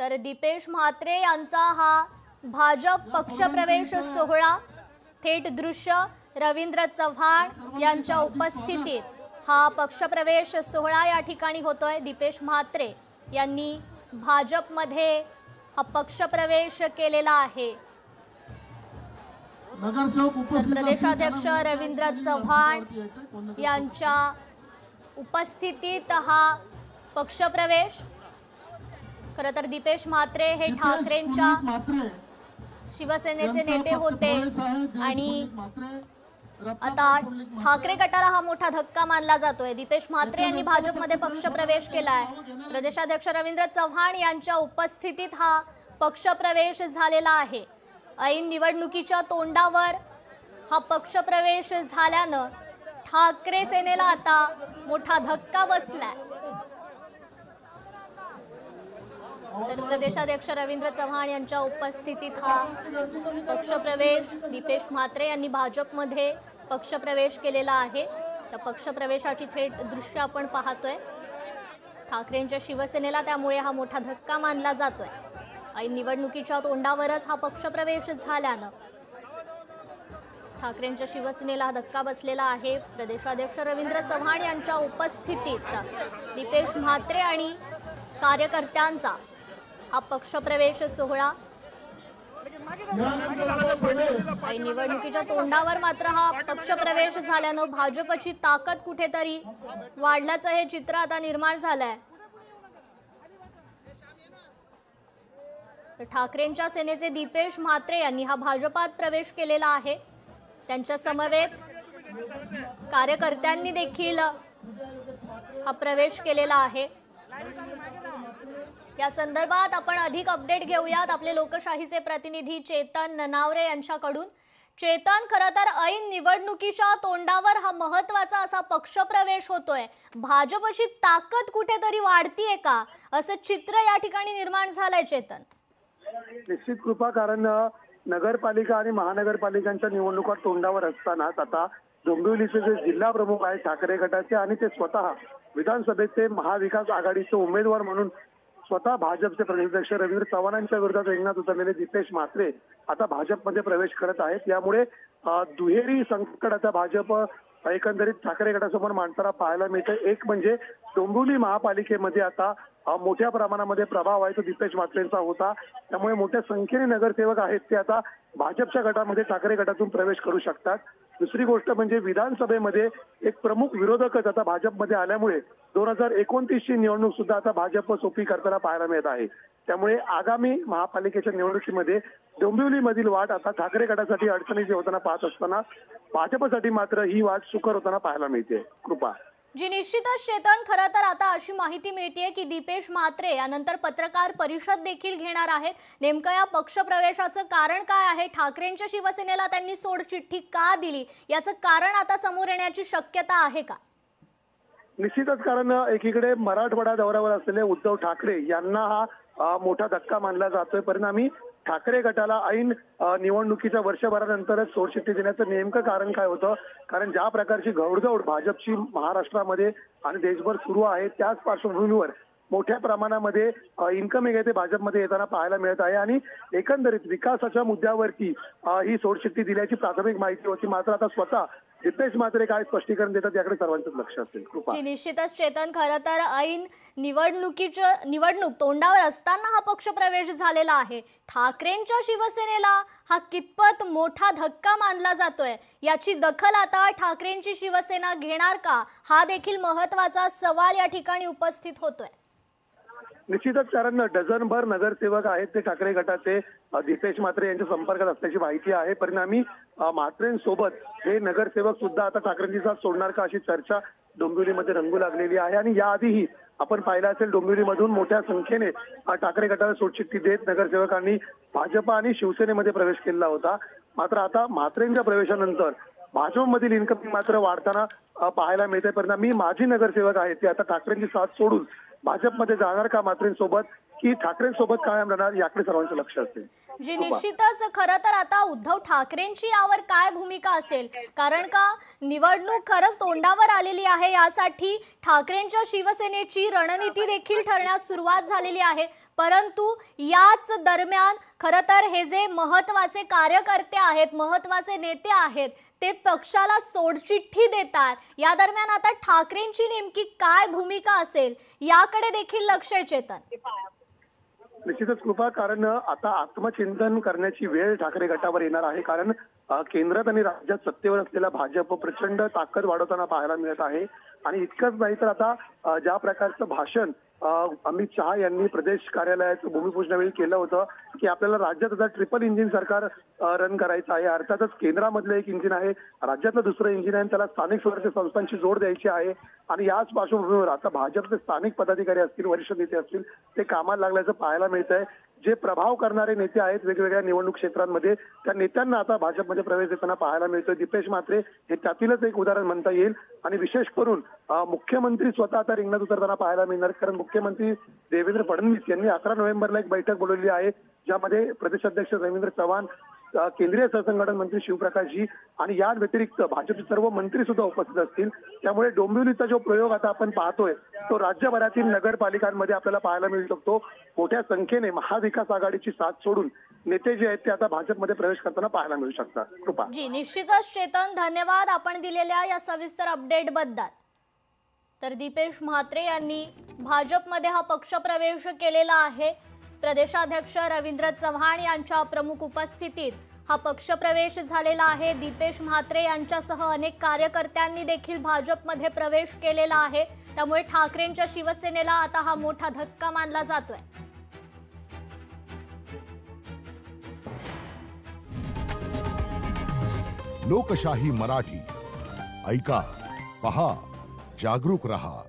तर दीपेश म्हात्रे यांचा हा भाजप पक्षप्रवेश सोहळा थेट दृश्य रवींद्र चव्हाण यांच्या उपस्थितीत हा पक्षप्रवेश सोहळा या ठिकाणी होतोय। दीपेश म्हात्रे यांनी भाजपमध्ये हा पक्षप्रवेश केलेला आहे। प्रदेशाध्यक्ष रवींद्र चव्हाण यांच्या उपस्थितीत हा पक्षप्रवेश। खरं तर दीपेश म्हात्रे हे ठाकरेंच्या शिवसेनेचे नेते होते आणि आता ठाकरे गटाला हा मोठा धक्का मानला जातोय। दीपेश म्हात्रे यांनी भाजपमध्ये पक्षप्रवेश केलाय। प्रदेशाध्यक्ष रवींद्र चव्हाण यांच्या उपस्थितीत हा पक्षप्रवेश झालेला आहे। ऐन निवडणुकीच्या तोंडावर हा पक्षप्रवेश झाल्यानं ठाकरे सेनेला आता मोठा धक्का बसलाय। तर प्रदेशाध्यक्ष रवींद्र चव्हाण यांच्या उपस्थितीत हा पक्षप्रवेश दीपेश म्हात्रे यांनी भाजपमध्ये पक्षप्रवेश केलेला आहे। त्या पक्षप्रवेशाची थेट दृश्य आपण पाहतोय। ठाकरेंच्या शिवसेनेला त्यामुळे हा मोठा धक्का मानला जातोय। ऐन निवडणुकीच्या तोंडावरच हा पक्षप्रवेश झाल्यानं ठाकरेंच्या शिवसेनेला धक्का बसलेला आहे। प्रदेशाध्यक्ष रवींद्र चव्हाण यांच्या उपस्थितीत दीपेश म्हात्रे आणि कार्यकर्त्यांचा हा पक्षप्रवेश सोहळा। ऐन निवडणुकीच्या तोंडावर मात्र हा पक्षप्रवेश झाल्यानं भाजपची ताकद कुठेतरी वाढल्याचं हे चित्र आता निर्माण झालंय। ठाकरेंच्या सेनेचे दीपेश म्हात्रे यांनी हा भाजपात प्रवेश केलेला आहे। त्यांच्या समवेत कार्यकर्त्यांनी देखील हा प्रवेश केलेला आहे। या संदर्भात आपण अधिक अपडेट घेऊयात आपले लोकशाहीचे प्रतिनिधी चेतन ननावरे यांच्याकडून। चेतन, खरं तर ऐन निवडणुकीच्या तोंडावर हा महत्त्वाचा असा पक्षप्रवेश होतोय। भाजपची ताकद कुठेतरी वाढतीये का असं चित्र या ठिकाणी निर्माण झालंय चेतन? निश्चित कृपा, कारण नगरपालिका आणि महानगरपालिकांच्या निवडणुका तोंडावर असतानाच आता डोंबिवलीचे जे जिल्हा प्रमुख आहेत ठाकरे गटाचे आणि ते स्वतः विधानसभेचे महाविकास आघाडीचे उमेदवार म्हणून स्वतः भाजपचे प्रदेशाध्यक्ष रवींद्र चव्हाणांच्या विरोधात रिंगणात उतरलेले दीपेश म्हात्रे आता भाजपमध्ये प्रवेश करत आहेत। यामुळे दुहेरी संकटाचा भाजप एकंदरीत ठाकरे गटासमोर मांडताना पाहायला मिळतं। एक म्हणजे डोंबिवली महापालिकेमध्ये आता मोठ्या प्रमाणामध्ये प्रभाव आहे तो दीपेश म्हात्रेंचा होता, त्यामुळे मोठ्या संख्येने नगरसेवक आहेत ते आता भाजपच्या गटामध्ये ठाकरे गटातून प्रवेश करू शकतात। दुसरी गोष्ट म्हणजे विधानसभेमध्ये एक प्रमुख विरोधकच आता भाजपमध्ये आल्यामुळे 2029 ची निवडणूक सुद्धा आता भाजप सोपी करताना पाहायला मिळत आहे। त्यामुळे आगामी महापालिकेच्या निवडणुकीमध्ये डोंबिवलीमधील वाट आता ठाकरे गटासाठी अडचणीची होताना पाहत असताना भाजपसाठी मात्र ही वाट सुकर होताना पाहायला मिळते। कृपा जी, निश्चितच चेतन, खरं तर आता अशी माहिती मिळतेय की दीपेश म्हात्रे यानंतर पत्रकार परिषद देखील घेणार आहेत। नेमकं या पक्षप्रवेशाचं कारण काय आहे? ठाकरेंच्या शिवसेनेला त्यांनी सोडचिठ्ठी का दिली याचं कारण आता समोर येण्याची शक्यता आहे का? निश्चितच, कारण एकीकडे मराठवाडा दौऱ्यावर असलेले उद्धव ठाकरे यांना हा मोठा धक्का मानला जातोय। परिणामी ठाकरे गटाला ऐन निवडणुकीच्या वर्षभरानंतरच सोडचिठ्ठी देण्याचं नेमकं कारण काय होतं? कारण ज्या प्रकारची घौडदौड भाजपची महाराष्ट्रामध्ये आणि देशभर सुरू आहे त्याच पार्श्वभूमीवर मोठ्या प्रमाणामध्ये इन्कमिंग आहे ते भाजपमध्ये येताना पाहायला मिळत आहे आणि एकंदरीत विकासाच्या मुद्द्यावरती ही सोडचिठ्ठी दिल्याची प्राथमिक माहिती होती। मात्र आता स्वतः दीपेश म्हात्रे काय स्पष्टीकरण देतात याकडे सर्वांचंच लक्ष असेल। कृपा निश्चितच चेतन, खरं तर ऐन निवडणूक तोंडावर असताना हा पक्षप्रवेश झालेला आहे। ठाकरेंच्या शिवसेनेला हा कितपत मोठा धक्का मानला जातोय याची दखल आता ठाकरेंची शिवसेना घेणार का, हा देखील महत्त्वाचा सवाल या ठिकाणी उपस्थित होतोय। निश्चितच, कारण डझनभर नगरसेवक आहेत ते ठाकरे गटाचे दीपेश म्हात्रे यांच्या संपर्कात असल्याची माहिती आहे। परिणामी म्हात्रेंसोबत हे नगरसेवक सुद्धा आता ठाकरेंची साथ सोडणार का अशी चर्चा डोंबिवलीमध्ये रंगू लागलेली आहे। आणि याआधीही आपण पाहिलं असेल डोंबिवलीमधून मोठ्या संख्येने ठाकरे गटाला सोडचिठ्ठी देत नगरसेवकांनी भाजप आणि शिवसेनेमध्ये प्रवेश केला होता। मात्र आता म्हात्रेंच्या प्रवेशानंतर भाजपमधील इन्कमिंग मात्र वाढताना पाहायला मिळते। परिणामी माजी नगरसेवक आहेत ते आता ठाकरेंची साथ सोडून भाजपमध्ये जाणार का मात्रेंसोबत की ठाकरेंसोबत कायम राहणार याकडे सर्वांचं लक्ष असेल. जी निश्चितच खरं तर आता उद्धव ठाकरेंची यावर काय भूमिका असेल, कारण का निवडणूक खरंच तोंडावर आलेली आहे. यासाठी ठाकरेंच्या शिवसेनेची रणनीती देखील ठरण्यास सुरुवात झालेली आहे. परंतु याच दरम्यान खरं तर हे जे महत्त्वाचे कार्यकर्ते आहेत, महत्त्वाचे नेते आहेत, ते पक्षाला सोडचिठ्ठी देतात. या दरम्यान आता ठाकरेंची नेमकी काय भूमिका असेल याकडे देखील लक्ष आहे चेतन. निश्चितच कृपा, कारण आता आत्मचिंतन करण्याची वेळ ठाकरे गटावर येणार आहे. कारण केंद्रात आणि राज्यात सत्तेवर असलेला भाजप प्रचंड ताकद वाढवताना पाहायला मिळत आहे. आणि इतकंच नाही तर आता ज्या प्रकारचं भाषण अमित शहा यांनी प्रदेश कार्यालयाचं भूमिपूजनावेळी केलं होतं की आपल्याला राज्यात आता ट्रिपल इंजिन सरकार रन करायचं आहे. अर्थातच केंद्रामधलं एक इंजिन आहे, राज्यातलं दुसरं इंजिन आहे आणि त्याला स्थानिक स्वराज्य संस्थांची जोड द्यायची आहे. आणि याच पार्श्वभूमीवर आता भाजपचे स्थानिक पदाधिकारी असतील, वरिष्ठ नेते असतील, ते कामाला लागल्याचं पाहायला मिळतंय. जे प्रभाव करणारे नेते आहेत वेगवेगळ्या निवडणूक क्षेत्रांमध्ये, त्या नेत्यांना आता भाजपमध्ये प्रवेश देताना पाहायला मिळतोय. दीपेश म्हात्रे हे त्यातीलच एक उदाहरण म्हणता येईल. आणि विशेष करून मुख्यमंत्री स्वतः आता रिंगणात उतरताना पाहायला मिळणार, कारण मुख्यमंत्री देवेंद्र फडणवीस यांनी 11 नोव्हेंबरला एक बैठक बोलवली आहे, ज्यामध्ये प्रदेशाध्यक्ष रवींद्र चव्हाण, केंद्रीय सहसंघटन मंत्री शिवप्रकाशजी आणि या व्यतिरिक्त भाजपचे सर्व मंत्री सुद्धा उपस्थित असतील. त्यामुळे डोंबिवलीचा जो प्रयोग आता आपण पाहतोय तो राज्यभरातील नगरपालिकांमध्ये आपल्याला पाहायला मिळू शकतो. मोठ्या संख्येने महाविकास आघाडीची साथ सोडून नेते जे आहेत ते आता भाजपमध्ये प्रवेश करताना पाहायला मिळू शकतात. कृपा जी निश्चितच चेतन, धन्यवाद आपण दिलेल्या या सविस्तर अपडेट बद्दल. तर दीपेश म्हात्रे यांनी भाजपमध्ये हा पक्ष प्रवेश केलेला आहे. प्रदेशाध्यक्ष रवींद्र चव्हाण यांच्या प्रमुख उपस्थितीत हा पक्ष प्रवेश झालेला आहे. दीपेश म्हात्रे यांच्यासह अनेक कार्यकर्त्यांनी देखील भाजपमध्ये प्रवेश केलेला आहे. त्यामुळे ठाकरेंच्या शिवसेनेला आता हा मोठा धक्का मानला जातोय. लोकशाही मराठी ऐका, पहा, जागरूक रहा.